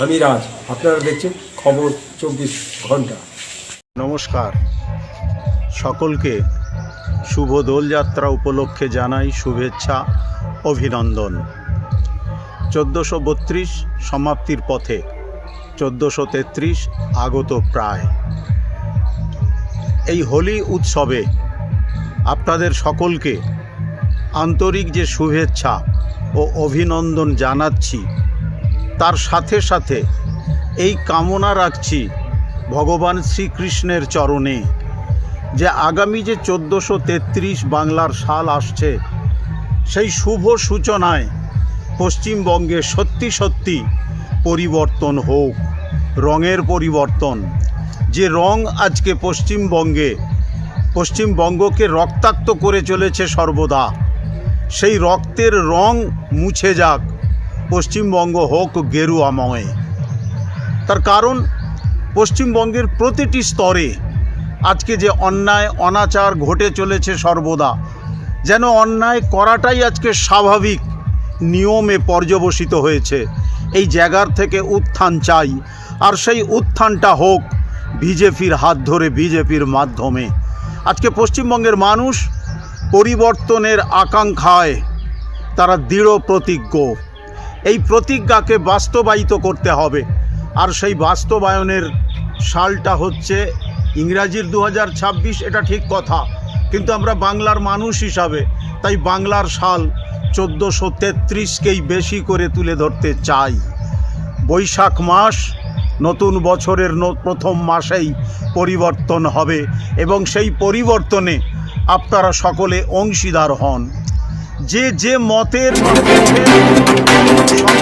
আমি রাজ, আপনারা দেখছেন খবর 24 ঘন্টা। নমস্কার সকলকে, শুভ দোলযাত্রা উপলক্ষে জানাই শুভেচ্ছা, অভিনন্দন। 1432 সমাপ্তির পথে, 1433 আগত প্রায়। এই হোলি উৎসবে আপনাদের সকলকে আন্তরিক যে শুভেচ্ছা ও অভিনন্দন জানাচ্ছি, তার সাথে সাথে এই কামনা রাখছি ভগবান শ্রীকৃষ্ণের চরণে যে আগামী যে 1433 বাংলার সাল আসছে, সেই শুভ সূচনায় পশ্চিমবঙ্গে সত্যি সত্যি পরিবর্তন হোক, রঙের পরিবর্তন। যে রং আজকে পশ্চিমবঙ্গকে রক্তাক্ত করে চলেছে সর্বদা, সেই রক্তের রং মুছে যাক, পশ্চিমবঙ্গ হোক গেরুয়াময়। তার কারণ পশ্চিমবঙ্গের প্রতিটি স্তরে আজকে যে অন্যায় অনাচার ঘটে চলেছে সর্বদা, যেন অন্যায় করাটাই আজকে স্বাভাবিক নিয়মে পর্যবসিত হয়েছে। এই জায়গার থেকে উত্থান চাই, আর সেই উত্থানটা হোক বিজেপির হাত ধরে, বিজেপির মাধ্যমে। আজকে পশ্চিমবঙ্গের মানুষ পরিবর্তনের আকাঙ্ক্ষায় তারা দৃঢ় প্রতিজ্ঞ। এই প্রতিজ্ঞাকে বাস্তবায়িত করতে হবে, আর সেই বাস্তবায়নের সালটা হচ্ছে ইংরাজির 2026, এটা ঠিক কথা, কিন্তু আমরা বাংলার মানুষ হিসাবে তাই বাংলার সাল 1433কেই বেশি করে তুলে ধরতে চাই। বৈশাখ মাস নতুন বছরের প্রথম মাসেই পরিবর্তন হবে, এবং সেই পরিবর্তনে আপনারা সকলে অংশীদার হন। যে মতের